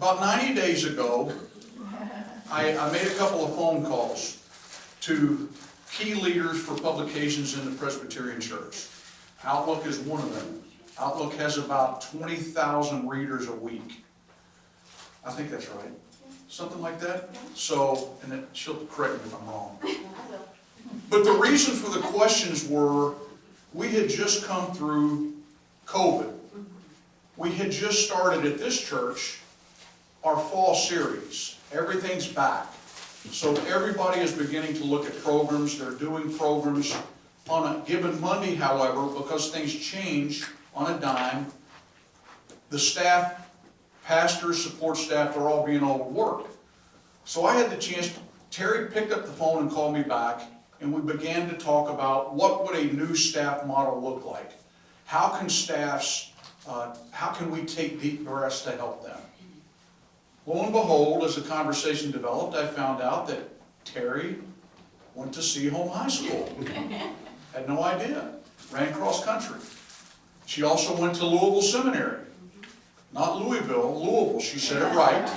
about 90 days ago, I made a couple of phone calls to key leaders for publications in the Presbyterian Church. Outlook is one of them. Outlook has about 20,000 readers a week. I think that's right. Something like that? So, and then she'll correct me if I'm wrong. But the reason for the questions were, we had just come through COVID. We had just started at this church our fall series. Everything's back. So everybody is beginning to look at programs. They're doing programs on a given Monday, however, because things change on a dime. The staff, pastors, support staff, are all being overworked. So I had the chance, Teri picked up the phone and called me back, and we began to talk about what would a new staff model look like. How can staffs, how can we take deep breaths to help them? Lo and behold, as the conversation developed, I found out that Teri went to Seaholm High School. Had no idea. Ran cross country. She also went to Louisville Seminary. Not Louisville, Louisville. She said it right.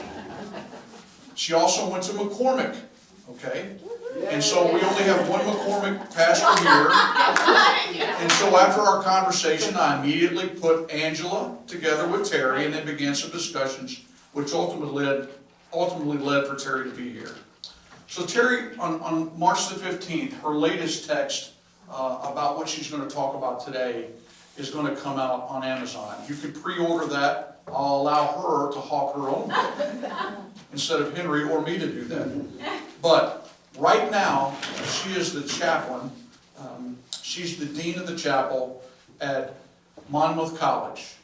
She also went to McCormick. Okay? And so we only have one McCormick pastor here. And so after our conversation, I immediately put Angela together with Teri, and they began some discussions, which ultimately led for Teri to be here. So Teri, on March the 15th, her latest text about what she's going to talk about today is going to come out on Amazon. You can pre-order that. I'll allow her to hawk her own book instead of Henry or me to do that. But right now, she is the chaplain. She's the dean of the chapel at Monmouth College.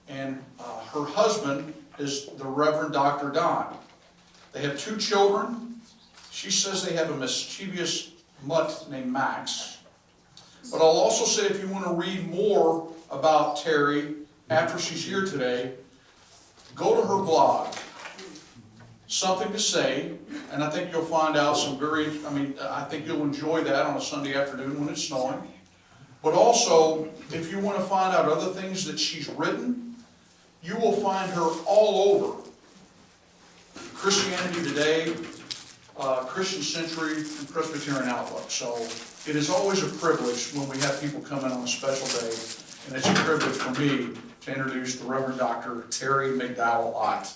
And her husband is the Reverend Dr. Don. They have 2 children. She says they have a mischievous mutt named Max. But I'll also say, if you want to read more about Teri after she's here today, go to her blog, Something to Say, and I think you'll find out some I think you'll enjoy that on a Sunday afternoon when it's snowing. But also, if you want to find out other things that she's written, you will find her all over Christianity Today, Christian Century, and Presbyterian Outlook. So it is always a privilege when we have people come in on a special day, and it's a privilege for me to introduce the Reverend Dr. Teri McDowell Ott.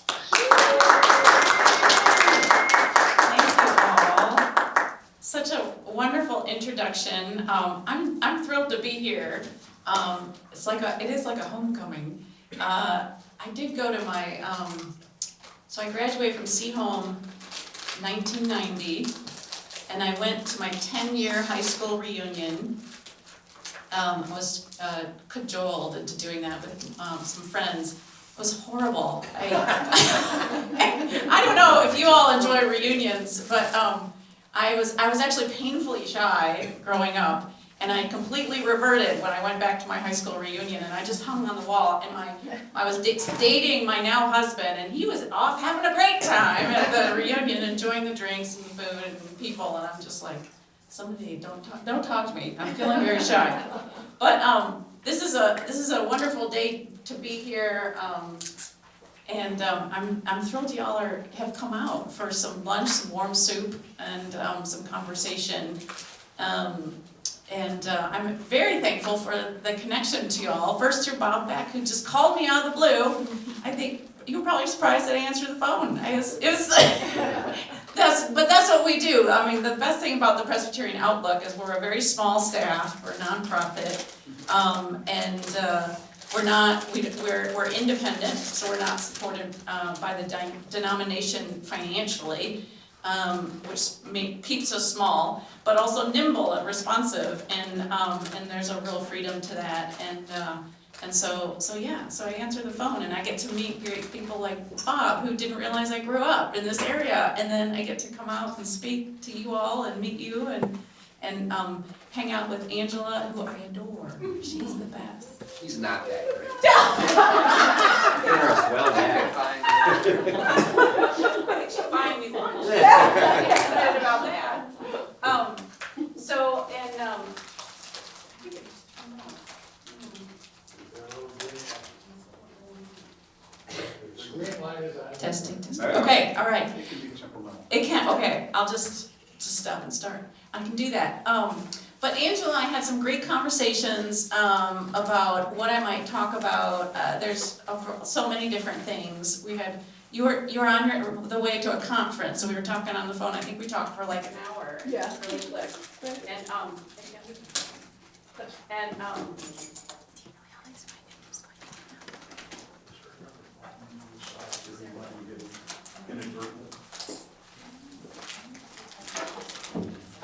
Thank you all. Such a wonderful introduction. I'm thrilled to be here. It is like a homecoming. I did go to my, so I graduated from Seaholm 1990, and I went to my 10-year high school reunion. I was cajoled into doing that with some friends. It was horrible. I don't know if you all enjoy reunions, but I was actually painfully shy growing up. And I completely reverted when I went back to my high school reunion, and I just hung on the wall. And I was dating my now husband, and he was off having a great time at the reunion, enjoying the drinks and food and people. And I'm just like, somebody don't talk to me. I'm feeling very shy. But this is a wonderful day to be here, and I'm thrilled y'all have come out for some lunch, some warm soup, and some conversation. And I'm very thankful for the connection to y'all. First through Bob Beck, who just called me out of the blue. I think you were probably surprised that I answered the phone. But that's what we do. I mean, the best thing about the Presbyterian Outlook is we're a very small staff. We're a nonprofit, and we're independent, so we're not supported by the denomination financially. Which keeps us small, but also nimble and responsive, and there's a real freedom to that, and so I answer the phone, and I get to meet great people like Bob, who didn't realize I grew up in this area, and then I get to come out and speak to you all and meet you and hang out with Angela, who I adore. She's the best. He's not that great. Well back. I think she'll find me lunch. I'm excited about that. Green light Testing. Maybe. Okay, all right. It can be temperamental. It can, okay, I'll just stop and start. I can do that. But Angela and I had some great conversations about what I might talk about. There's so many different things. You were on the way to a conference, so we were talking on the phone. I think we talked for like an hour. Yeah. Really quick. And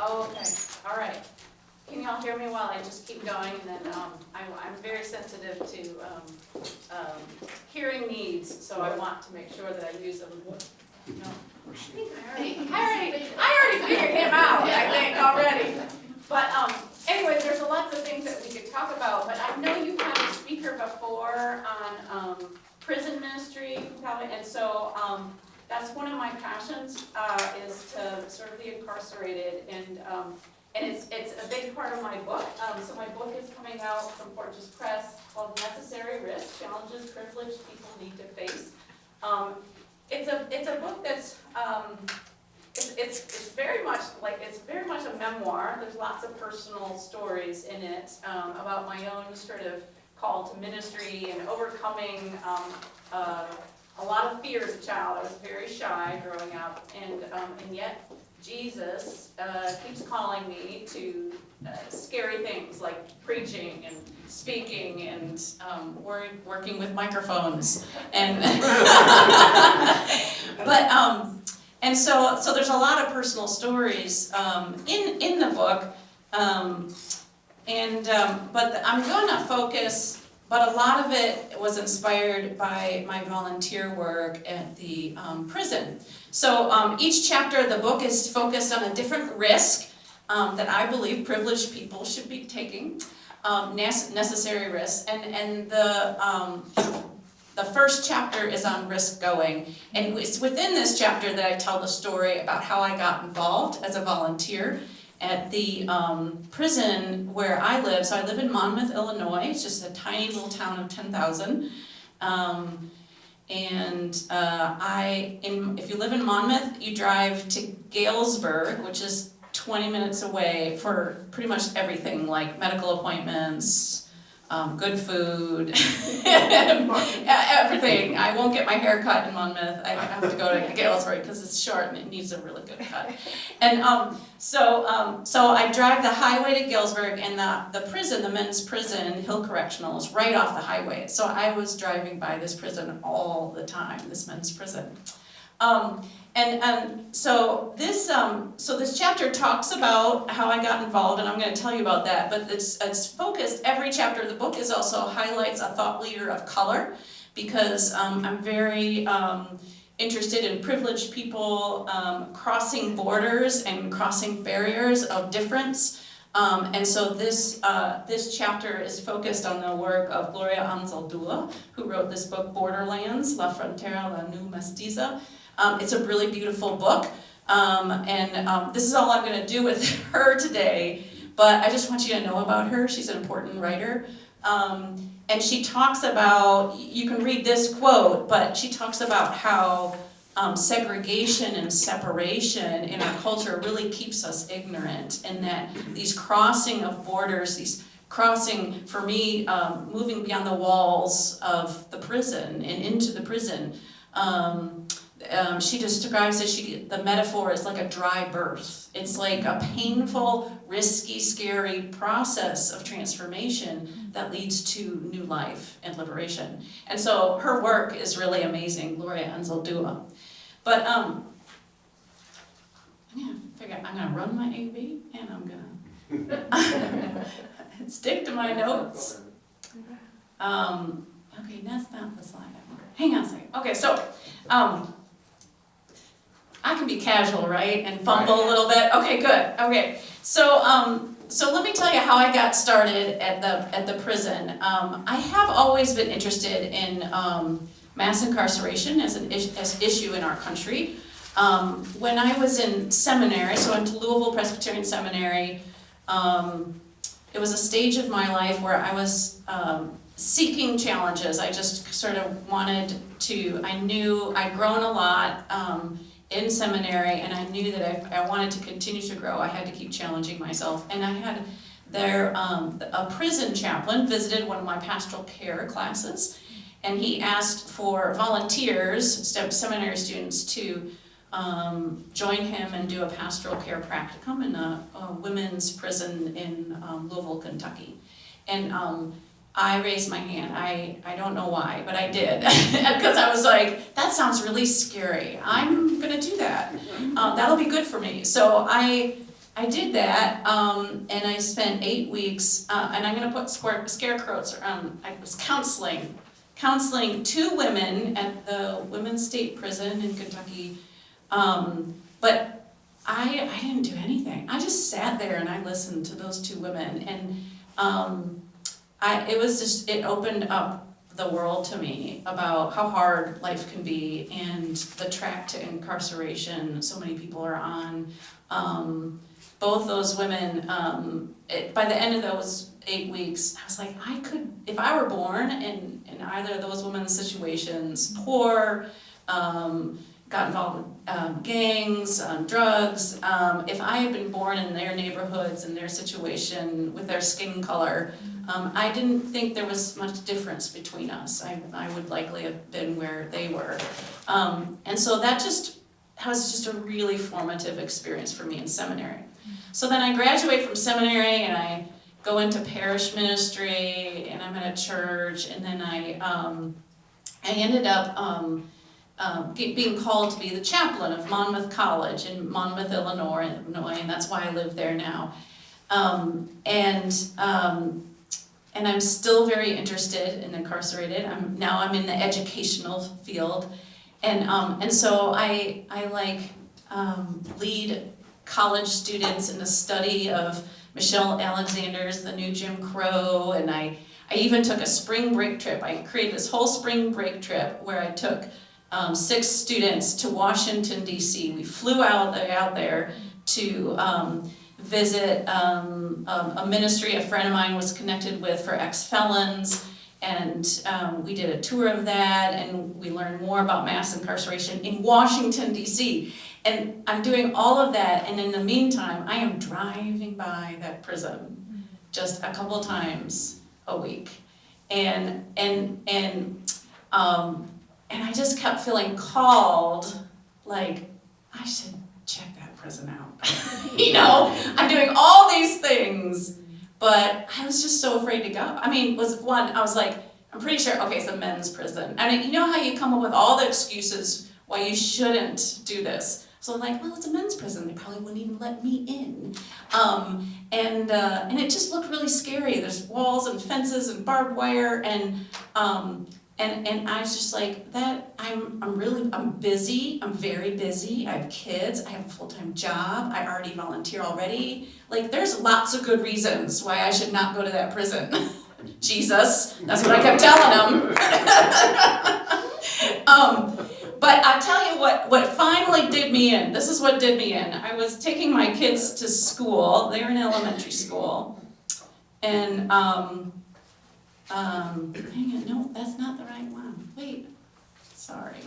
oh, okay, all right. Can y'all hear me while I just keep going? And then I'm very sensitive to hearing needs, so I want to make sure that I use them. No. I already figured him out, I think, already. But anyway, there's lots of things that we could talk about, but I know you've had a speaker before on prison ministry, and so that's one of my passions, is to serve the incarcerated, and it's a big part of my book. So my book is coming out from Fortress Press called Necessary Risk, Challenges Privileged People Need to Face. It's a book that's it's very much a memoir. There's lots of personal stories in it about my own sort of call to ministry and overcoming a lot of fear as a child. I was very shy growing up, and yet Jesus keeps calling me to scary things like preaching and speaking and working with microphones and and so there's a lot of personal stories in the book, but I'm going to focus. But a lot of it was inspired by my volunteer work at the prison. So each chapter of the book is focused on a different risk that I believe privileged people should be taking, necessary risks. And the first chapter is on risk going. And it's within this chapter that I tell the story about how I got involved as a volunteer at the prison where I live. So I live in Monmouth, Illinois. It's just a tiny little town of 10,000. If you live in Monmouth, you drive to Galesburg, which is 20 minutes away, for pretty much everything, like medical appointments, good food, everything. I won't get my hair cut in Monmouth. I have to go to Galesburg because it's short and it needs a really good cut. And so I drive the highway to Galesburg, and the prison, the men's prison, Hill Correctional, is right off the highway. So I was driving by this prison all the time, this men's prison. So this chapter talks about how I got involved, and I'm going to tell you about that, but it's focused, every chapter of the book is also highlights a thought leader of color, because I'm very interested in privileged people crossing borders and crossing barriers of difference. And so this chapter is focused on the work of Gloria Anzaldúa, who wrote this book, Borderlands, La Frontera, La Nu Mestiza. It's a really beautiful book, and this is all I'm going to do with her today, but I just want you to know about her. She's an important writer, and she talks about, you can read this quote, but she talks about how segregation and separation in our culture really keeps us ignorant, and that these crossing of borders, these crossing, for me, moving beyond the walls of the prison and into the prison, she describes it, the metaphor is like a dry birth. It's like a painful, risky, scary process of transformation that leads to new life and liberation. And so her work is really amazing, Gloria Anzaldúa. But I'm gonna run my AV, and I'm gonna stick to my notes. Okay, that's not the slide I want. Hang on a second. Okay, so I can be casual, right, and fumble a little bit. Okay, good. Okay, so let me tell you how I got started at the prison. I have always been interested in mass incarceration as an issue in our country. When I was in seminary, so I went to Louisville Presbyterian Seminary, it was a stage of my life where I was seeking challenges. I just sort of wanted to, I knew I'd grown a lot in seminary, and I knew that if I wanted to continue to grow, I had to keep challenging myself. And I had a prison chaplain visited one of my pastoral care classes, and he asked for volunteers, seminary students, to join him and do a pastoral care practicum in a women's prison in Louisville, Kentucky. And I raised my hand. I don't know why, but I did. Because I was like, that sounds really scary. I'm going to do that. That'll be good for me. So I did that, and I spent 8 weeks, and I'm going to put scarecrows around. I was counseling 2 women at the women's state prison in Kentucky. But I didn't do anything. I just sat there and I listened to those 2 women, and it opened up the world to me about how hard life can be and the track to incarceration so many people are on. Both those women, by the end of those 8 weeks, I was like, if I were born in either of those women's situations, poor, got involved with gangs, drugs, if I had been born in their neighborhoods and their situation with their skin color, I didn't think there was much difference between us. I would likely have been where they were. And so that was just a really formative experience for me in seminary. So then I graduate from seminary and I go into parish ministry, and I'm at a church, and then I ended up being called to be the chaplain of Monmouth College in Monmouth, Illinois, and that's why I live there now. And I'm still very interested in incarcerated. I'm in the educational field, and so I lead college students in the study of Michelle Alexander's The New Jim Crow, and I even took a spring break trip. I created this whole spring break trip where I took 6 students to Washington, D.C. We flew out there to visit a ministry a friend of mine was connected with for ex-felons, and we did a tour of that, and we learned more about mass incarceration in Washington, D.C. And I'm doing all of that, and in the meantime, I am driving by that prison just a couple times a week. And I just kept feeling called, like, I should check that prison out. I'm doing all these things, but I was just so afraid to go. I was like, I'm pretty sure, okay, it's a men's prison. And you know how you come up with all the excuses why you shouldn't do this? So I'm like, well, it's a men's prison. They probably wouldn't even let me in. And it just looked really scary. There's walls and fences and barbed wire, and I was just like, that I'm busy, I'm very busy, I have kids, I have a full-time job, I already volunteer already. Like, there's lots of good reasons why I should not go to that prison. Jesus, that's what I kept telling him. But I'll tell you what finally did me in. This is what did me in. I was taking my kids to school. They were in elementary school. And, hang on, no, that's not the right one. Wait, sorry.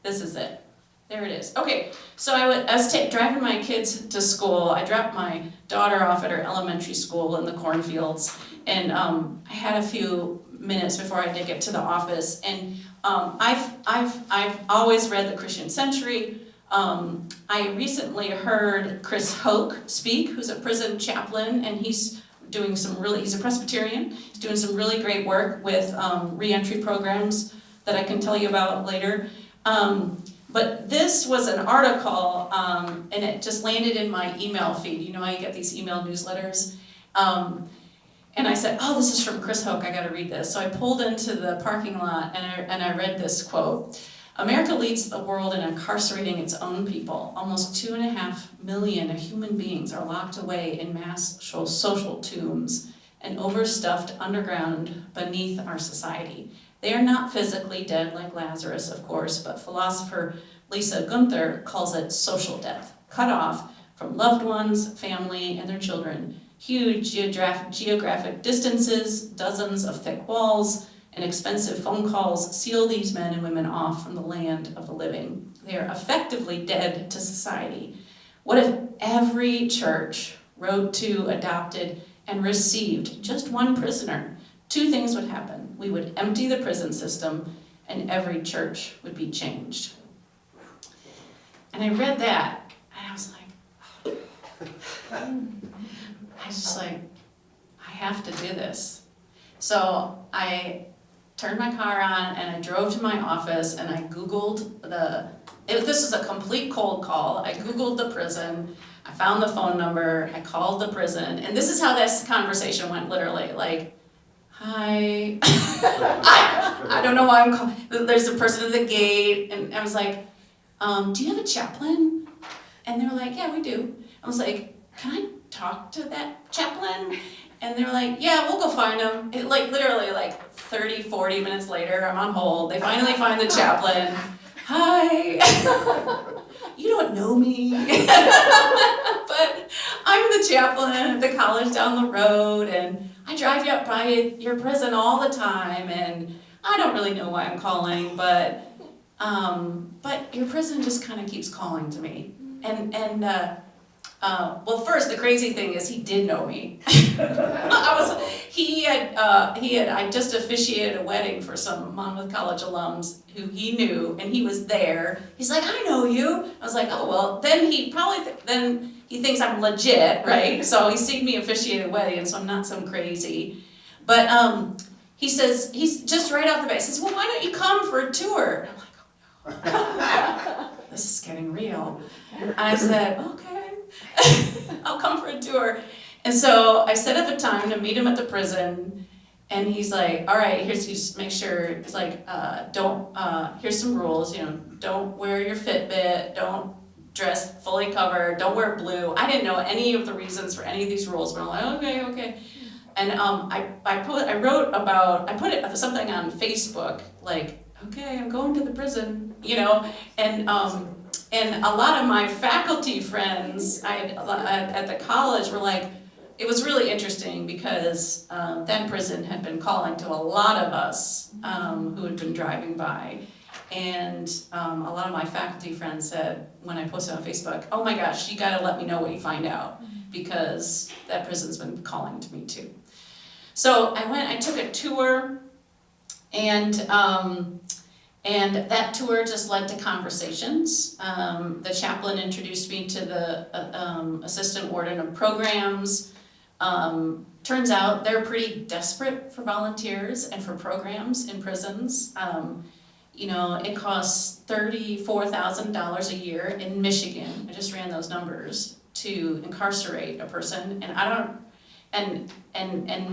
This is it. There it is. Okay, so I was driving my kids to school. I dropped my daughter off at her elementary school in the cornfields, and I had a few minutes before I did get to the office. And I've always read the Christian Century. I recently heard Chris Hoke speak, who's a prison chaplain, and he's a Presbyterian. He's doing some really great work with reentry programs that I can tell you about later. But this was an article, and it just landed in my email feed. You know how you get these email newsletters? And I said, oh, this is from Chris Hoke, I gotta read this. So I pulled into the parking lot and I read this quote. America leads the world in incarcerating its own people. Almost 2.5 million human beings are locked away in mass social tombs and overstuffed underground beneath our society. They are not physically dead like Lazarus, of course, but philosopher Lisa Gunther calls it social death, cut off from loved ones, family, and their children, huge geographic distances, dozens of thick walls, and expensive phone calls seal these men and women off from the land of the living. They are effectively dead to society. What if every church wrote to, adopted, and received just one prisoner? Two things would happen. We would empty the prison system, and every church would be changed. And I read that, and I was like, I have to do this. So I turned my car on, and I drove to my office, and I Googled this is a complete cold call. I Googled the prison, I found the phone number, I called the prison, and this is how this conversation went, literally, like, hi, I don't know why I'm calling, there's a person at the gate, and I was like, do you have a chaplain? And they were like, yeah, we do. I was like, can I talk to that chaplain? And they were like, yeah, we'll go find him. It, like, literally, like, 30, 40 minutes later, I'm on hold. They finally find the chaplain. Hi. You don't know me. But I'm the chaplain at the college down the road, and I drive up by your prison all the time, and I don't really know why I'm calling, but your prison just kind of keeps calling to me. Well, first, the crazy thing is he did know me. I just officiated a wedding for some Monmouth College alums who he knew, and he was there. He's like, I know you. I was like, oh, well, then he probably, then he thinks I'm legit, right? So he's seen me officiate a wedding, and so I'm not some crazy. But he says, he's just right off the bat, he says, well, why don't you come for a tour? And I'm like, oh, no. This is getting real. And I said, okay, I'll come for a tour. And so I set up a time to meet him at the prison, and he's like, all right, here's make sure, it's like, here's some rules, don't wear your Fitbit, don't dress fully covered, don't wear blue. I didn't know any of the reasons for any of these rules, but I'm like, okay. And I put something on Facebook, like, okay, I'm going to the prison, and a lot of my faculty friends at the college were like, it was really interesting because that prison had been calling to a lot of us who had been driving by. And a lot of my faculty friends said, when I posted on Facebook, oh my gosh, you gotta let me know what you find out, because that prison's been calling to me too. So I took a tour, and that tour just led to conversations. The chaplain introduced me to the assistant warden of programs. Turns out they're pretty desperate for volunteers and for programs in prisons. It costs $34,000 a year in Michigan, I just ran those numbers, to incarcerate a person, and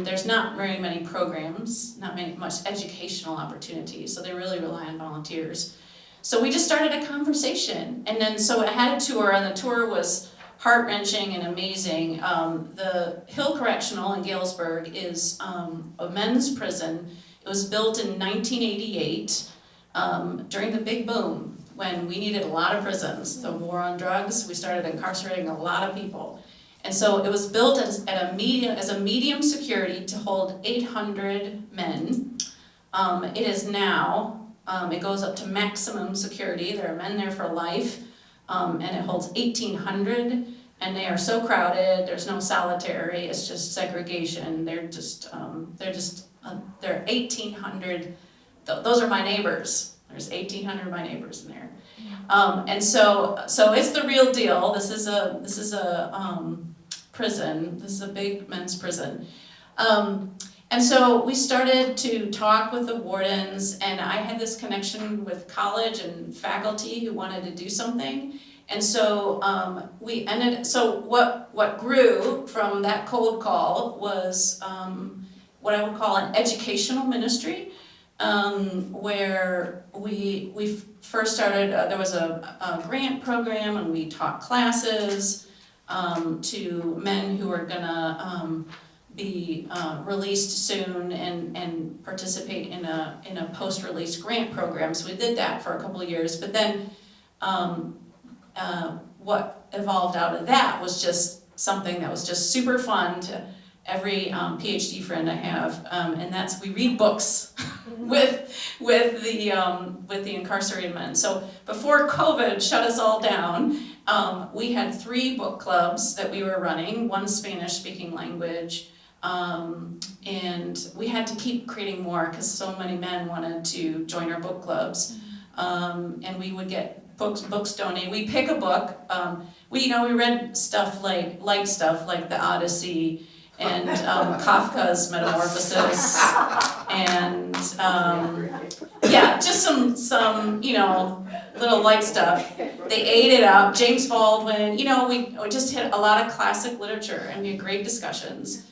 there's not very many programs, not much educational opportunities, so they really rely on volunteers. So we just started a conversation, and then so I had a tour, and the tour was heart-wrenching and amazing. The Hill Correctional in Galesburg is a men's prison. It was built in 1988 during the big boom, when we needed a lot of prisons. The war on drugs, we started incarcerating a lot of people. And so it was built as a medium security to hold 800 men. It is now, it goes up to maximum security. There are men there for life, and it holds 1,800, and they are so crowded, there's no solitary, it's just segregation. They're 1,800, those are my neighbors. There's 1,800 of my neighbors in there. And so it's the real deal. This is a prison. This is a big men's prison. And so we started to talk with the wardens, and I had this connection with college and faculty who wanted to do something. And so what grew from that cold call was what I would call an educational ministry, where we first started, there was a grant program, and we taught classes to men who are gonna be released soon and participate in a post-release grant program. So we did that for a couple of years, but then what evolved out of that was just something that was just super fun to every PhD friend I have, and that's we read books with the incarcerated men. So before COVID shut us all down, we had 3 book clubs that we were running, one Spanish-speaking language, and we had to keep creating more because so many men wanted to join our book clubs, and we would get books donated. We pick a book. We read stuff like light stuff like the Odyssey and Kafka's Metamorphosis, and just some little light stuff. They ate it up. James Baldwin. We just hit a lot of classic literature, and we had great discussions.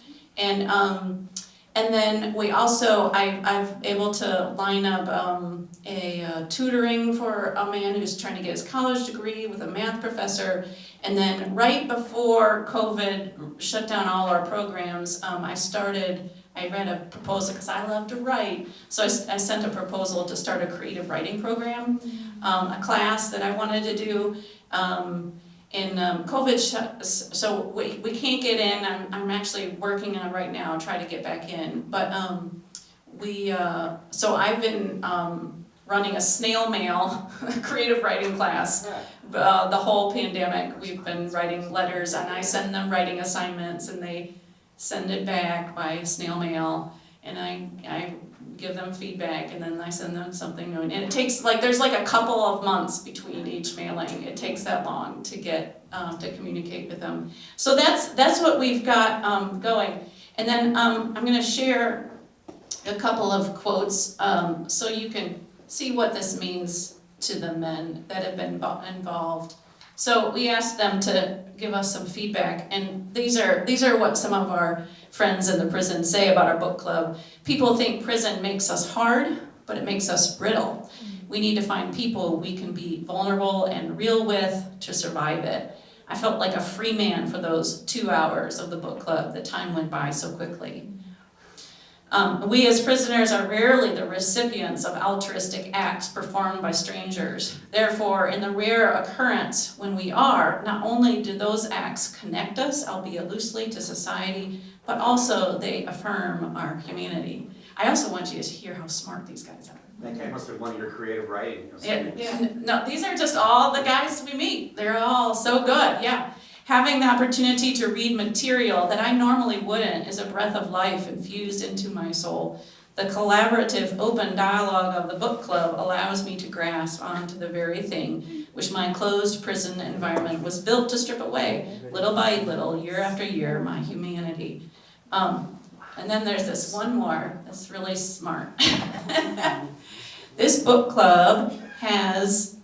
And then we also, I've able to line up a tutoring for a man who's trying to get his college degree with a math professor. And then right before COVID shut down all our programs, I read a proposal because I love to write. So I sent a proposal to start a creative writing program, a class that I wanted to do. And COVID shut, so we can't get in. I'm actually working on right now, trying to get back in. But so I've been running a snail mail creative writing class. The whole pandemic, we've been writing letters, and I send them writing assignments, and they send it back by snail mail, and I give them feedback, and then I send them something new. And it takes, there's a couple of months between each mailing. It takes that long to get, to communicate with them. So that's what we've got going. And then I'm gonna share a couple of quotes so you can see what this means to the men that have been involved. So we asked them to give us some feedback, and these are what some of our friends in the prison say about our book club. People think prison makes us hard, but it makes us brittle. We need to find people we can be vulnerable and real with to survive it. I felt like a free man for those 2 hours of the book club. The time went by so quickly. We as prisoners are rarely the recipients of altruistic acts performed by strangers. Therefore, in the rare occurrence when we are, not only do those acts connect us, albeit loosely, to society, but also they affirm our humanity. I also want you to hear how smart these guys are. That must have one of your creative writing. No, these are just all the guys we meet. They're all so good, yeah. Having the opportunity to read material that I normally wouldn't is a breath of life infused into my soul. The collaborative, open dialogue of the book club allows me to grasp onto the very thing which my closed prison environment was built to strip away, little by little, year after year, my humanity. And then there's this one more that's really smart. This book club has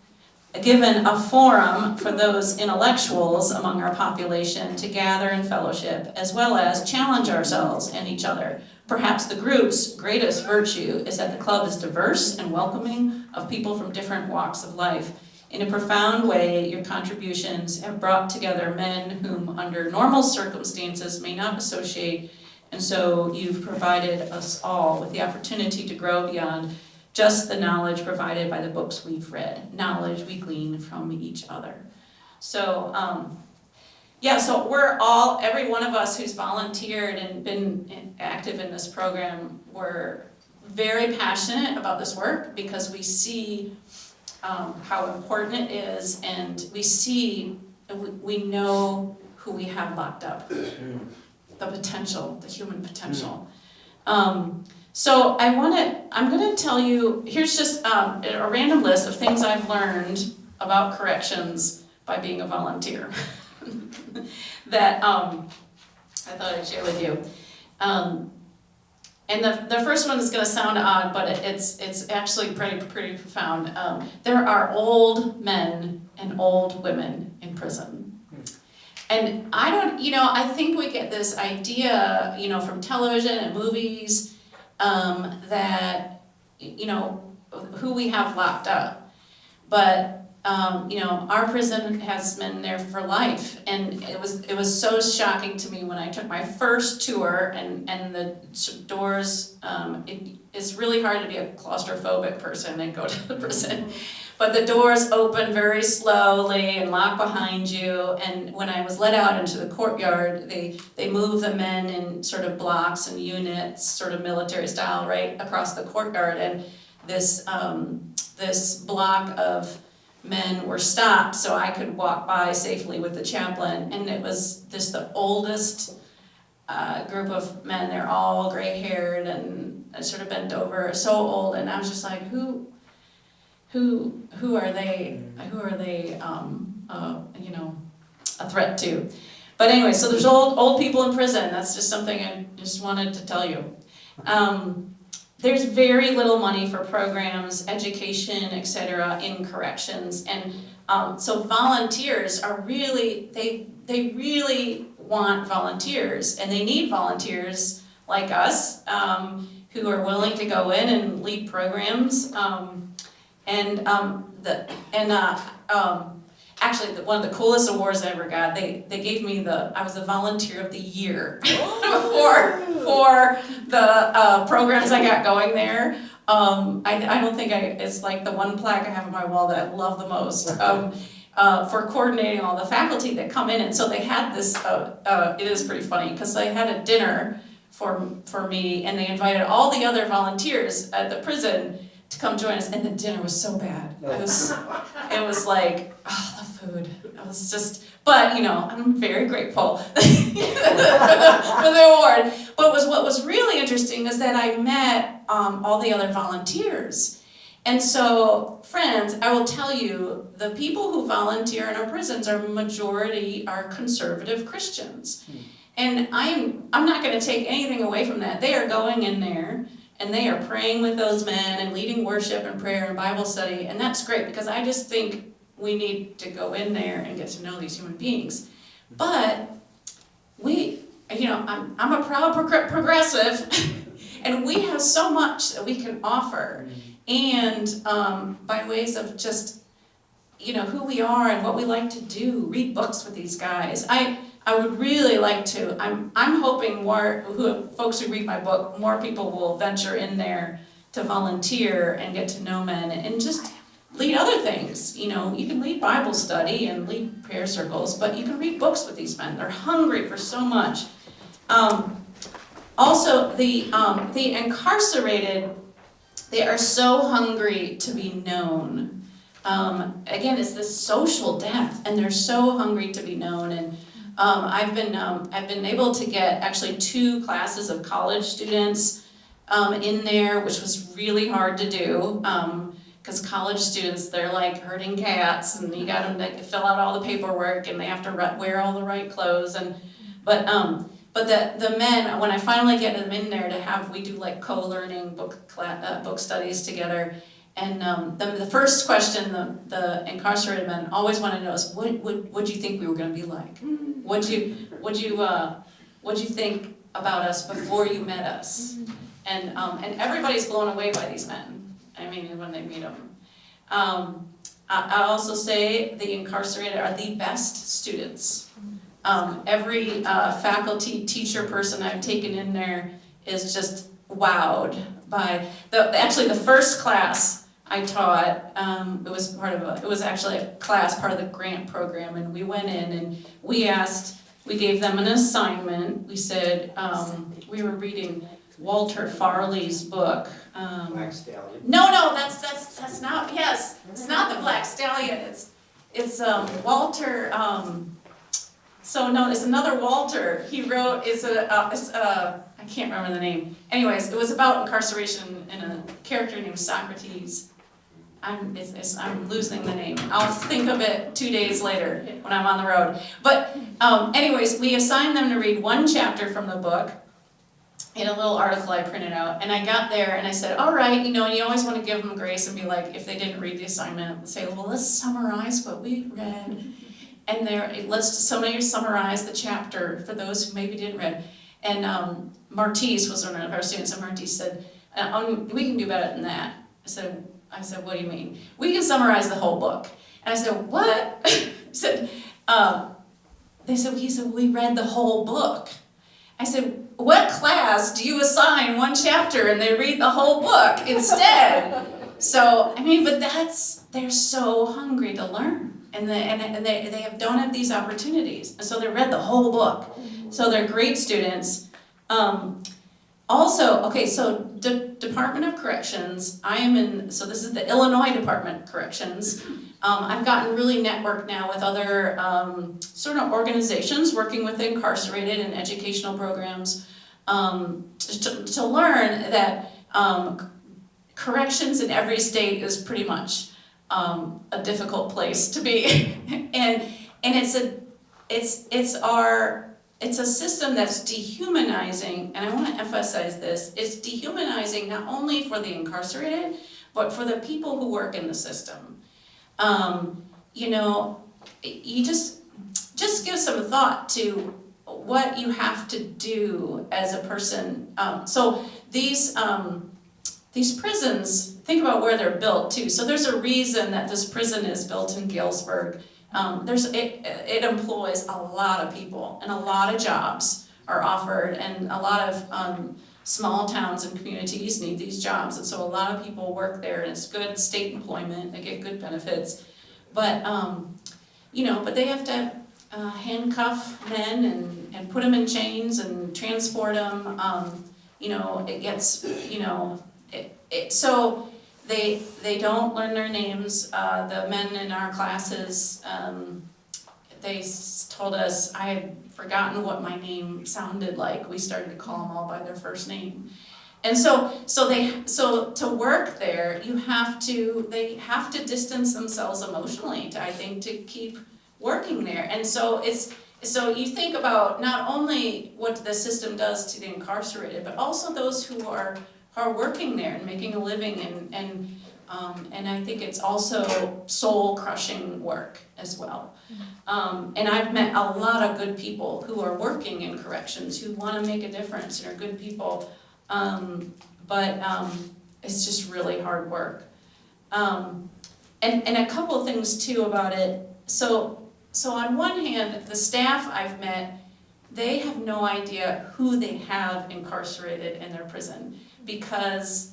given a forum for those intellectuals among our population to gather in fellowship, as well as challenge ourselves and each other. Perhaps the group's greatest virtue is that the club is diverse and welcoming of people from different walks of life. In a profound way, your contributions have brought together men whom under normal circumstances may not associate, and so you've provided us all with the opportunity to grow beyond just the knowledge provided by the books we've read, knowledge we glean from each other. So, so we're all, every one of us who's volunteered and been active in this program, we're very passionate about this work because we see how important it is, and we know who we have locked up, the potential, the human potential. So I'm gonna tell you, here's just a random list of things I've learned about corrections by being a volunteer that I thought I'd share with you. And the first one is gonna sound odd, but it's actually pretty profound. There are old men and old women in prison. And I think we get this idea, from television and movies, that, who we have locked up. But, our prison has been there for life. And it was so shocking to me when I took my first tour and the doors, it's really hard to be a claustrophobic person and go to the prison. But the doors open very slowly and lock behind you. And when I was let out into the courtyard, they move the men in sort of blocks and units, sort of military style, right across the courtyard. And this block of men were stopped so I could walk by safely with the chaplain. And it was just the oldest group of men. They're all gray-haired and sort of bent over, so old. And I was just like, who are they? Who are they? A threat to. But anyway, so there's old people in prison. That's just something I just wanted to tell you. There's very little money for programs, education, etc. in corrections, and so volunteers are really they really want volunteers, and they need volunteers like us who are willing to go in and lead programs. Actually, one of the coolest awards I ever got, they gave me I was a volunteer of the year for the programs I got going there. I don't think it's like the one plaque I have on my wall that I love the most. For coordinating all the faculty that come in, and so they had this, it is pretty funny, because they had a dinner for me, and they invited all the other volunteers at the prison to come join us, and the dinner was so bad. It was like, oh, the food. It was just, but I'm very grateful for the award. But what was really interesting is that I met all the other volunteers. And so, friends, I will tell you, the people who volunteer in our prisons are conservative Christians. And I'm not going to take anything away from that. They are going in there, and they are praying with those men and leading worship and prayer and Bible study. And that's great, because I just think we need to go in there and get to know these human beings. But I'm a proud progressive, and we have so much that we can offer. And by ways of just, who we are and what we like to do, read books with these guys. I would really like to, I'm hoping folks who read my book, more people will venture in there to volunteer and get to know men and just lead other things. You can lead Bible study and lead prayer circles, but you can read books with these men. They're hungry for so much. Also, the incarcerated, they are so hungry to be known. Again, it's this social death, and they're so hungry to be known. And I've been able to get actually 2 classes of college students in there, which was really hard to do, because college students, they're like herding cats, and you got them to fill out all the paperwork, and they have to wear all the right clothes. But the men, when I finally get them in there we do like co-learning book studies together. And the first question the incarcerated men always want to know is, what do you think we were going to be like? What'd you think about us before you met us? And everybody's blown away by these men. I mean, when they meet them. I also say the incarcerated are the best students. Every faculty, teacher, person I've taken in there is just wowed by actually the first class I taught. It was actually a class, part of the grant program, and we went in and we gave them an assignment. We said, we were reading Walter Farley's book. Black Stallion. No, that's not, yes, it's not the Black Stallion, it's Walter, it's another Walter. He wrote, I can't remember the name. Anyways, it was about incarceration and a character named Socrates. I'm losing the name. I'll think of it 2 days later when I'm on the road. But anyways, we assigned them to read 1 chapter from the book in a little article I printed out. And I got there and I said, all right, you always want to give them grace and be like, if they didn't read the assignment, say, well, let's summarize what we read. And somebody summarize the chapter for those who maybe didn't read. And Martise was one of our students, and Martise said, we can do better than that. I said, what do you mean? We can summarize the whole book. And I said, what? He said, we read the whole book. I said, what class do you assign 1 chapter and they read the whole book instead? So, I mean, but they're so hungry to learn, and don't have these opportunities, and so they read the whole book. So they're great students. Also, okay, so Department of Corrections, so this is the Illinois Department of Corrections. I've gotten really networked now with other sort of organizations working with incarcerated and educational programs to learn that corrections in every state is pretty much a difficult place to be, and it's a system that's dehumanizing, and I want to emphasize this. It's dehumanizing not only for the incarcerated, but for the people who work in the system. You know, you just give some thought to what you have to do as a person. So these prisons, think about where they're built too. So there's a reason that this prison is built in Galesburg. It employs a lot of people, and a lot of jobs are offered, and a lot of small towns and communities need these jobs, and so a lot of people work there, and it's good state employment. They get good benefits, but you know, but they have to handcuff men and put them in chains and transport them. You know, it gets, you know, so they don't learn their names. The men in our classes, they told us, I had forgotten what my name sounded like. We started to call them all by their first name. And so to work there, they have to distance themselves emotionally, I think, to keep working there. And so you think about not only what the system does to the incarcerated, but also those who are working there and making a living, and I think it's also soul-crushing work as well. And I've met a lot of good people who are working in corrections, who want to make a difference and are good people, but it's just really hard work. And a couple of things too about it. So on one hand, the staff I've met, they have no idea who they have incarcerated in their prison, because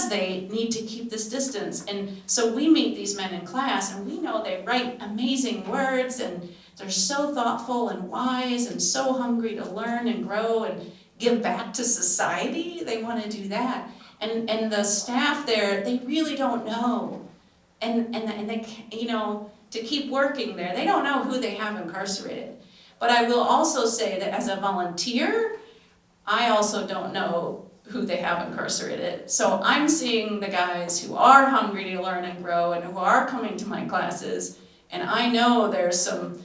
they need to keep this distance. And so we meet these men in class, and we know they write amazing words, and they're so thoughtful and wise and so hungry to learn and grow and give back to society. They want to do that. And the staff there, they really don't know. And they, you know, to keep working there, they don't know who they have incarcerated. But I will also say that as a volunteer, I also don't know who they have incarcerated. So I'm seeing the guys who are hungry to learn and grow and who are coming to my classes, and I know there's some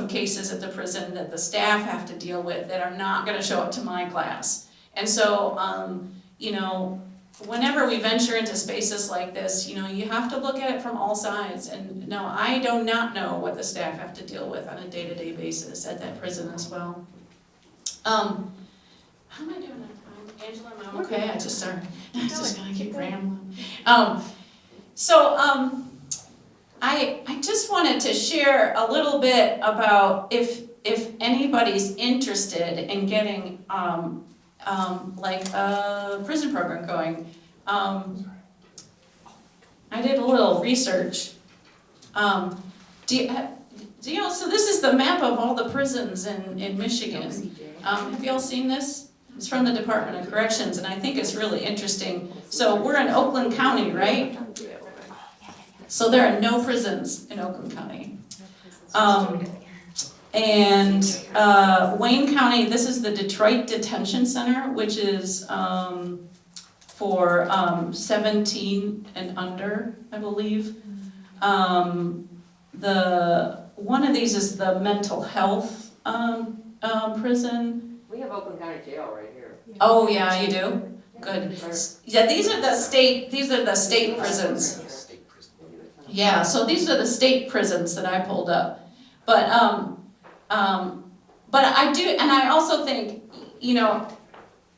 cases at the prison that the staff have to deal with that are not going to show up to my class. And so, you know, whenever we venture into spaces like this, you know, you have to look at it from all sides. And no, I do not know what the staff have to deal with on a day-to-day basis at that prison as well. How am I doing on time? Angela, am I okay? I just gotta keep rambling. I just wanted to share a little bit about if anybody's interested in getting like a prison program going. I did a little research. Do you know, so this is the map of all the prisons in Michigan. Have you all seen this? It's from the Department of Corrections, and I think it's really interesting. So we're in Oakland County, right? So there are no prisons in Oakland County. Wayne County, this is the Detroit Detention Center, which is for 17 and under, I believe. One of these is the mental health prison. We have Oakland County Jail right here. Oh yeah, you do? Good. Yeah, these are the state prisons. Yeah, so these are the state prisons that I pulled up. But I do, and I also think, you know,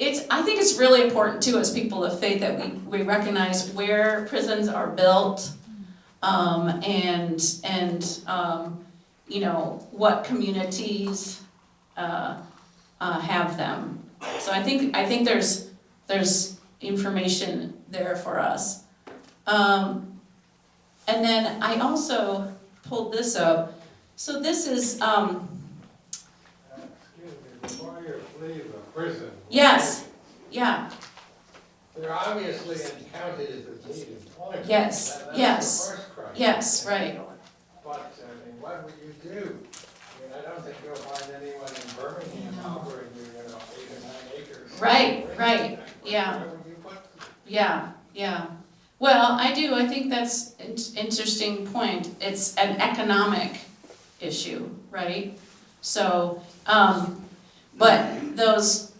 I think it's really important too as people of faith that we recognize where prisons are built, and you know, what communities have them. So I think there's information there for us. And then I also pulled this up. So this is, Excuse me, before you leave the prison. yes, yeah, They're obviously in counties that need employment. Yes, That's yes, the first criteria. yes, right. But, I mean, what would you do? I mean, I don't think you'll find anyone in Birmingham No. offering you, 8 or 9 acres. Right, yeah. Where would you put them? Yeah. Well, I do, I think that's an interesting point. It's an economic issue, right? So, but those,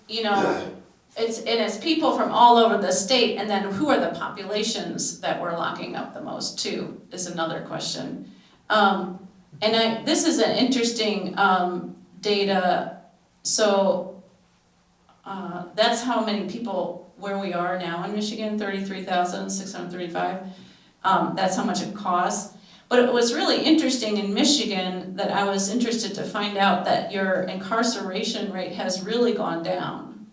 it's people from all over the state, and then who are the populations that we're locking up the most too, is another question. This is an interesting, data, so, that's how many people, where we are now in Michigan, 33,635. That's how much it costs. But it was really interesting in Michigan that I was interested to find out that your incarceration rate has really gone down.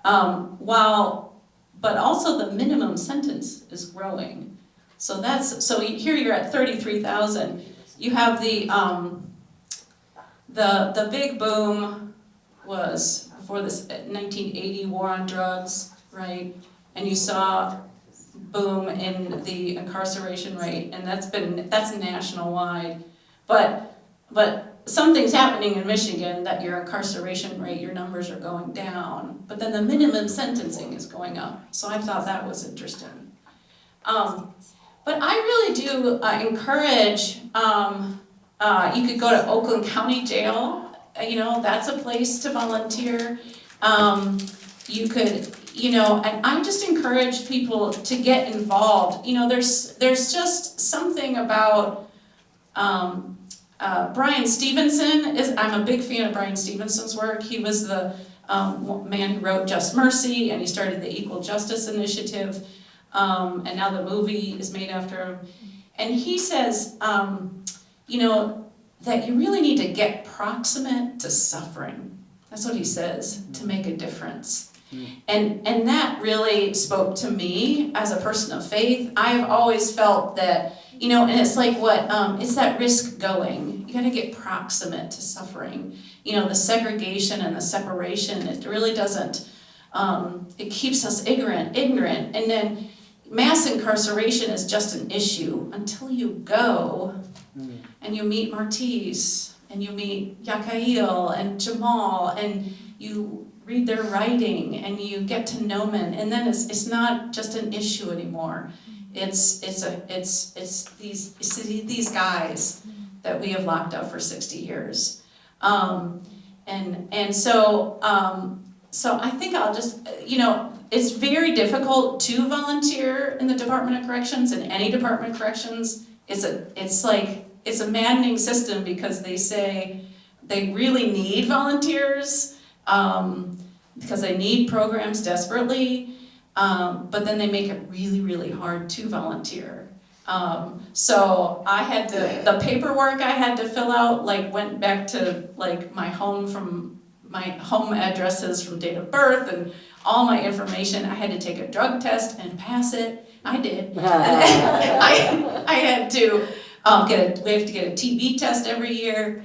But also the minimum sentence is growing. So here you're at 33,000. You have the big boom was before this 1980 war on drugs, right? And you saw boom in the incarceration rate, and that's national-wide. But something's happening in Michigan that your incarceration rate, your numbers are going down, but then the minimum sentencing is going up. So I thought that was interesting. But I really do encourage, you could go to Oakland County Jail, that's a place to volunteer. You could, and I just encourage people to get involved. There's just something about, Brian Stevenson I'm a big fan of Brian Stevenson's work. He was the man who wrote Just Mercy, and he started the Equal Justice Initiative, and now the movie is made after him. And he says, that you really need to get proximate to suffering. That's what he says, to make a difference. And that really spoke to me as a person of faith. I've always felt that, and it's like it's that risk going. You gotta get proximate to suffering. The segregation and the separation, it really doesn't, it keeps us ignorant. And then mass incarceration is just an issue until you go and you meet Martise, and you meet Yakail and Jamal, and you read their writing, and you get to know men, and then it's not just an issue anymore. It's these guys that we have locked up for 60 years, so I think I'll just it's very difficult to volunteer in the Department of Corrections, in any Department of Corrections. It's a maddening system because they say they really need volunteers. Because they need programs desperately, but then they make it really, really hard to volunteer. So I had the paperwork I had to fill out, went back to my home addresses from date of birth and all my information. I had to take a drug test and pass it. I did. I had to we have to get a TB test every year.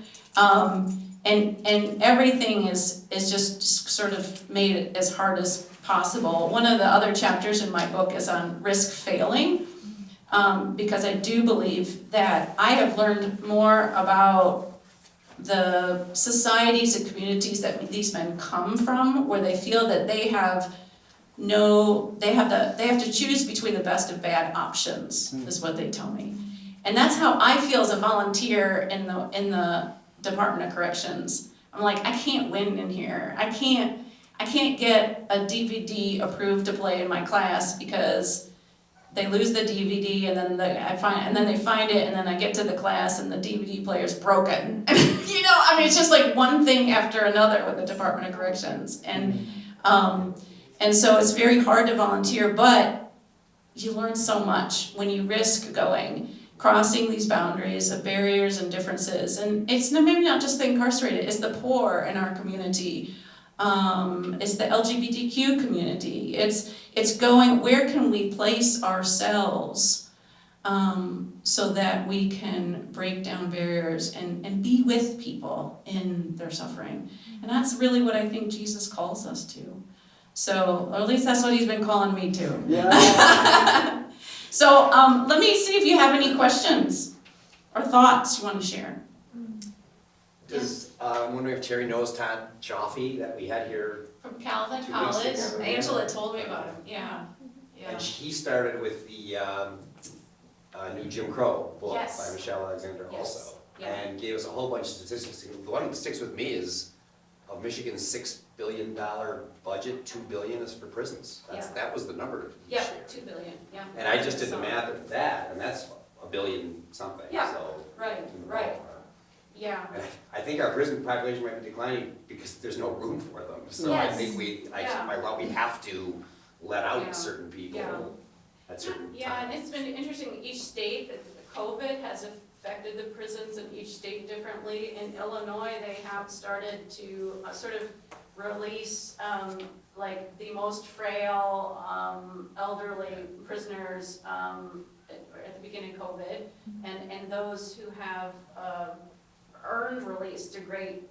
And everything is just sort of made it as hard as possible. One of the other chapters in my book is on risk failing, because I do believe that I have learned more about the societies and communities that these men come from, where they feel that they have to choose between the best of bad options, is what they tell me. And that's how I feel as a volunteer in the Department of Corrections. I'm like, I can't win in here. I can't get a DVD approved to play in my class because they lose the DVD, and then they find it, and then I get to the class and the DVD player's broken. It's just like one thing after another with the Department of Corrections, and so it's very hard to volunteer, but you learn so much when you risk crossing these boundaries of barriers and differences. And it's maybe not just the incarcerated, it's the poor in our community, It's the LGBTQ community. It's going, where can we place ourselves so that we can break down barriers and be with people in their suffering. And that's really what I think Jesus calls us to. So, or at least that's what he's been calling me to. Yeah. So let me see if you have any questions or thoughts you want to share. Does, I'm wondering if Teri knows Todd Chaffee that we had here, From Calvin 2 weeks College, ago. Angela told me about him, yeah. and he started with the new Jim Crow book Yes. by Michelle Alexander Yes. also, Yeah. and gave us a whole bunch of statistics. The one that sticks with me is of Michigan's $6 billion budget, $2 billion is for prisons. Yeah. That was the number this Yeah, year. 2 billion, yeah. And I just did the math of that, and that's $1 billion something. Yeah. So Right, in the right, ballpark. yeah. And I think our prison population might be declining because there's no room for them. So I Yes. think Yeah. by law, we have to let out Yeah. certain people Yeah. at certain Yeah, and times. it's been interesting, each state, COVID has affected the prisons in each state differently. In Illinois, they have started to sort of release like the most frail elderly prisoners at the beginning of COVID, and those who have earned release to great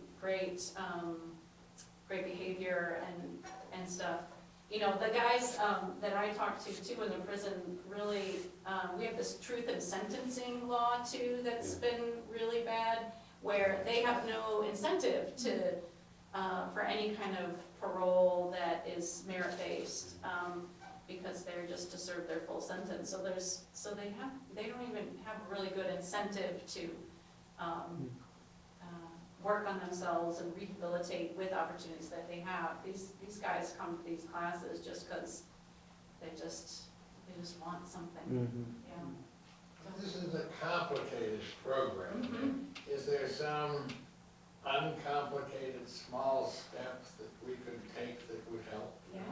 behavior and stuff. You know, the guys that I talked to too in the prison really, we have this truth in sentencing law too that's been really bad, where they have no incentive to, for any kind of parole that is merit-based, because they're just to serve their full sentence. So they don't even have a really good incentive to work on themselves and rehabilitate with opportunities that they have. These guys come to these classes just because they just want something, yeah. This is a complicated program. Mhm. Is there some uncomplicated small steps that we could take that would help Yeah,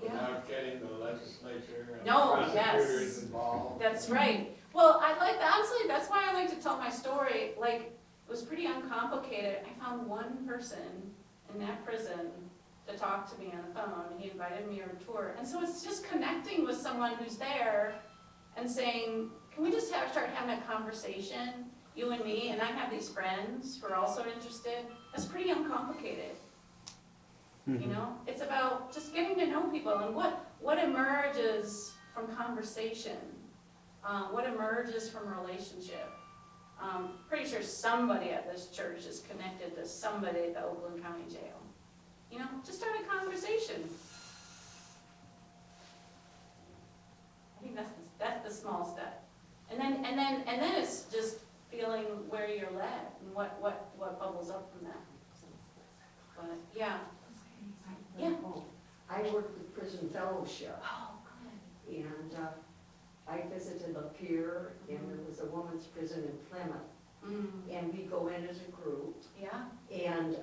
without getting the legislature and No, prosecutors yes. involved? that's right. Well, honestly, that's why I like to tell my story. Like, it was pretty uncomplicated. I found one person in that prison to talk to me on the phone. He invited me on a tour. And so it's just connecting with someone who's there and saying, can we just start having a conversation, you and me, and I have these friends who are also interested. That's pretty uncomplicated. You know, it's about just getting to know people and what emerges from conversation, what emerges from relationship. Pretty sure somebody at this church is connected to somebody at the Oakland County Jail. You know, just start a conversation. I think that's the small step. And then it's just feeling where you're led and what bubbles up from that. But yeah. Yeah. I work with Prison Fellowship, Oh, good. and I visited a pier, and there was a women's prison in Plymouth, and we go in as a group, Yeah, and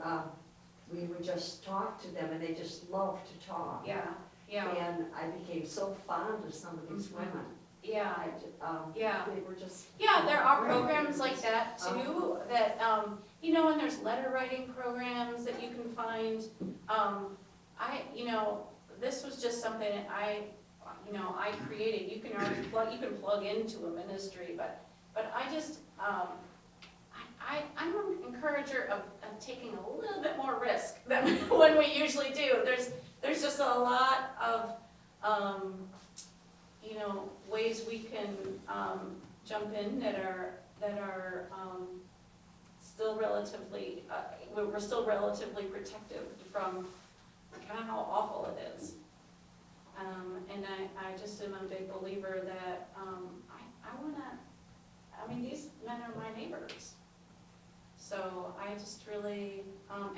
we would just talk to them, and they just love to talk. yeah, yeah, And I became so fond of some of these Mhm. women. yeah, yeah. They were just. Yeah, there are programs like that too, that, you know, and there's letter writing programs that you can find. This was just something that I created. You can already plug into a ministry, but I just, I'm an encourager of taking a little bit more risk than when we usually do. There's just a lot of, ways we can jump in that are still relatively, we're still relatively protective from kind of how awful it is. And I just am a big believer that these men are my neighbors. So I just really,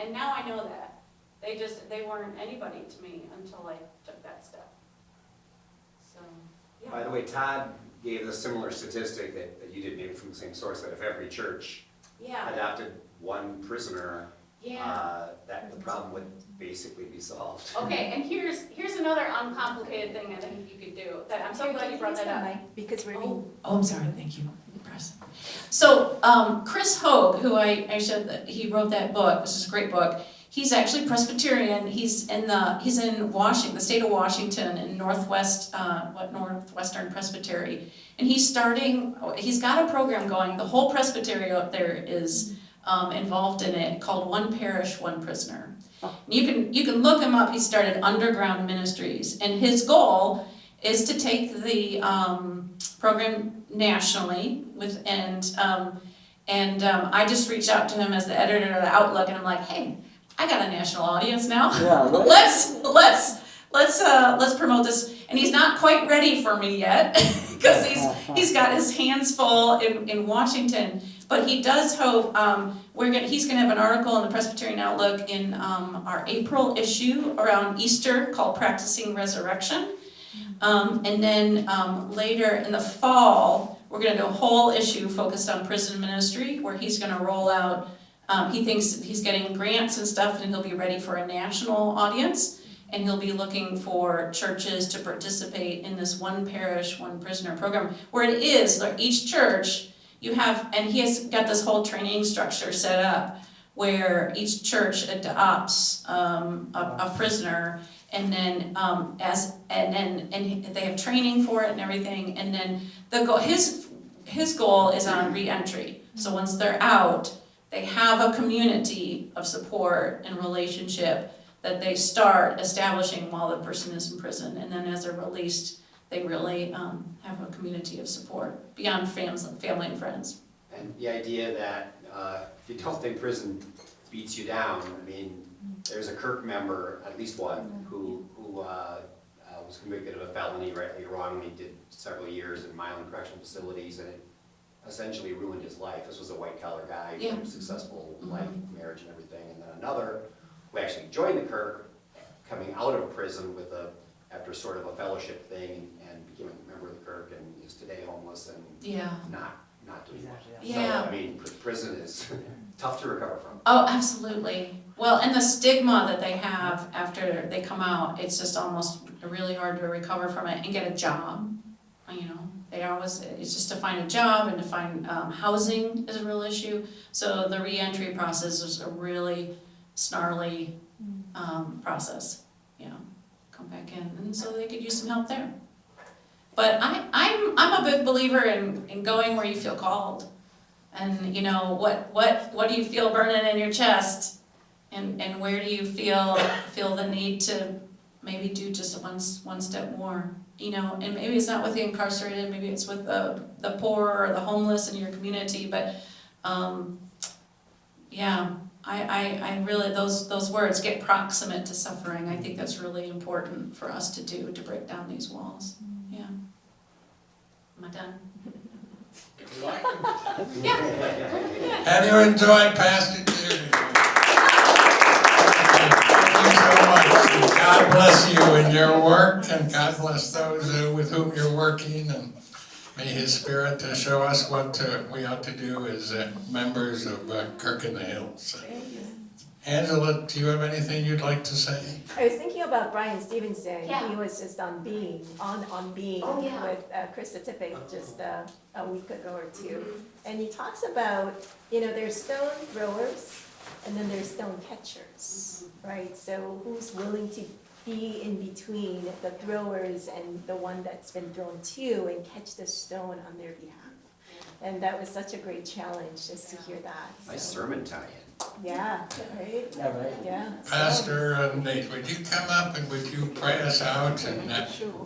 and now I know that. They weren't anybody to me until I took that step. So, yeah. By the way, Todd gave a similar statistic that you did, maybe from the same source, that if every church Yeah, adopted one prisoner, yeah. that the problem would basically be solved. Okay, and here's another uncomplicated thing I think you could do, that I'm so glad you brought that up. Because we're Oh, I'm sorry, thank you, press. So, Chris Hogue, who I showed that, he wrote that book, which is a great book, He's actually Presbyterian. He's in Washington, the state of Washington, in Northwestern Presbytery. And he's got a program going. The whole presbytery out there is involved in it, called One Parish, One Prisoner. You can look him up. He started Underground Ministries, and his goal is to take the program nationally. I just reached out to him as the editor of the Outlook, and I'm like, hey, I got a national audience now. Yeah, right. Let's promote this. And he's not quite ready for me yet because he's got his hands full in Washington. But he does hope he's gonna have an article in the Presbyterian Outlook in our April issue around Easter called Practicing Resurrection. And then later in the fall, we're gonna do a whole issue focused on prison ministry, where he's gonna roll out, he thinks he's getting grants and stuff, and he'll be ready for a national audience. And he'll be looking for churches to participate in this One Parish, One Prisoner program, where it is, like each church, and he has got this whole training structure set up where each church adopts a prisoner, and then they have training for it and everything, and then his goal is on re-entry. So once they're out, they have a community of support and relationship that they start establishing while the person is in prison, and then as they're released, they really have a community of support beyond family and friends. And the idea that if you don't think prison beats you down, I mean, there's a Kirk member, at least one, who was convicted of a felony, rightly or wrongly, did several years in mild correctional facilities, and it essentially ruined his life. This was a white-collar guy, Yeah. successful life, marriage and everything, and then another who actually joined the Kirk, coming out of prison after sort of a fellowship thing, and became a member of the Kirk, and is today homeless and not doing much. Yeah. So, I mean, prison is tough to recover from. Oh, absolutely. Well, and the stigma that they have after they come out, it's just almost really hard to recover from it and get a job. It's just to find a job and to find housing is a real issue. So the re-entry process is a really snarly process, come back in, and so they could use some help there. But I'm a big believer in going where you feel called, and what do you feel burning in your chest, and where do you feel the need to maybe do just one step more, and maybe it's not with the incarcerated, maybe it's with the poor or the homeless in your community, but I really, those words, get proximate to suffering, I think that's really important for us to do, to break down these walls. Yeah. Am I done? If you like them. Yeah. Have you enjoyed Pastor Teri? Thank you so much. God bless you in your work, and God bless those with whom you're working, and may His Spirit show us what we ought to do as members of Kirk in the Hills. Angela, do you have anything you'd like to say? I was thinking about Brian Stevenson. Yeah. He was just on Being with Krista Tippett just a week ago or two. And he talks about, there's stone throwers and then there's stone catchers, right? So who's willing to be in between the throwers and the one that's been thrown to and catch the stone on their behalf? And that was such a great challenge just to hear that. Nice sermon tie-in. Yeah, right? Yeah, right. Yeah. Pastor Nate, would you come up and would you pray us out and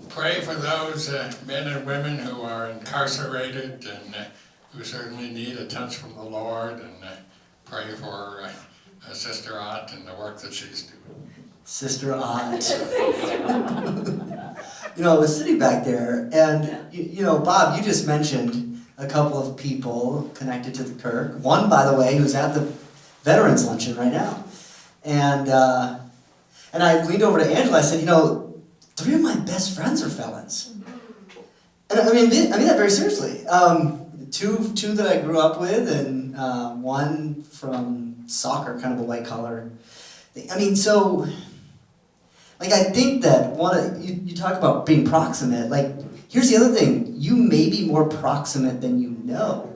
pray for those men and women who are incarcerated and who certainly need a touch from the Lord, and pray for Sister Ott and the work that she's doing. Sister Ott. I was sitting back there, and Bob, you just mentioned a couple of people connected to the Kirk. One, by the way, who's at the Veterans Luncheon right now. And I leaned over to Angela, I said, 3 of my best friends are felons. And I mean that very seriously. Two that I grew up with, and one from soccer, kind of a white collar thing. I mean, so, I think that you talk about being proximate, here's the other thing, you may be more proximate than you know.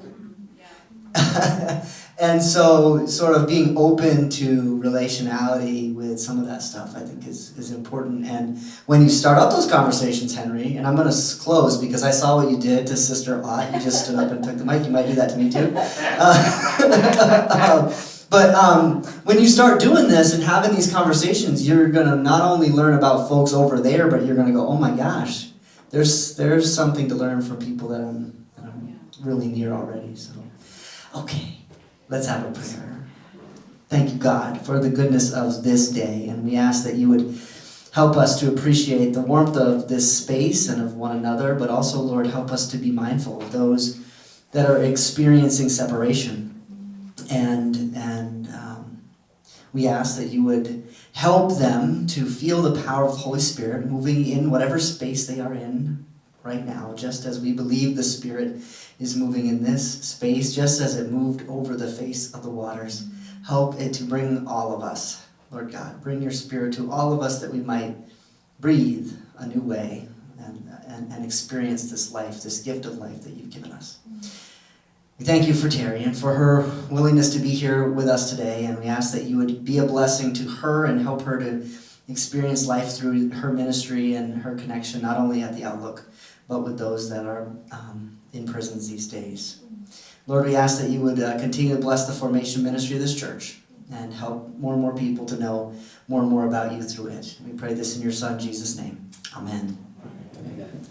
And so sort of being open to relationality with some of that stuff I think is important. And when you start up those conversations, Henry, and I'm going to close because I saw what you did to Sister Ott. You just stood up and took the mic. You might do that to me too. But when you start doing this and having these conversations, you're going to not only learn about folks over there, but you're going to go, oh my gosh, there's something to learn from people that I'm really near already. So, okay. Let's have a prayer. Thank you, God, for the goodness of this day, and we ask that you would help us to appreciate the warmth of this space and of one another, but also, Lord, help us to be mindful of those that are experiencing separation. And we ask that you would help them to feel the power of the Holy Spirit moving in whatever space they are in right now, just as we believe the Spirit is moving in this space, just as it moved over the face of the waters. Help it to bring all of us, Lord God, bring your Spirit to all of us that we might breathe a new way and experience this life, this gift of life that you've given us. We thank you for Teri and for her willingness to be here with us today, and we ask that you would be a blessing to her and help her to experience life through her ministry and her connection, not only at the Outlook, but with those that are in prisons these days. Lord, we ask that you would continue to bless the formation ministry of this church and help more and more people to know more and more about you through it. We pray this in your Son, Jesus' name. Amen. Amen.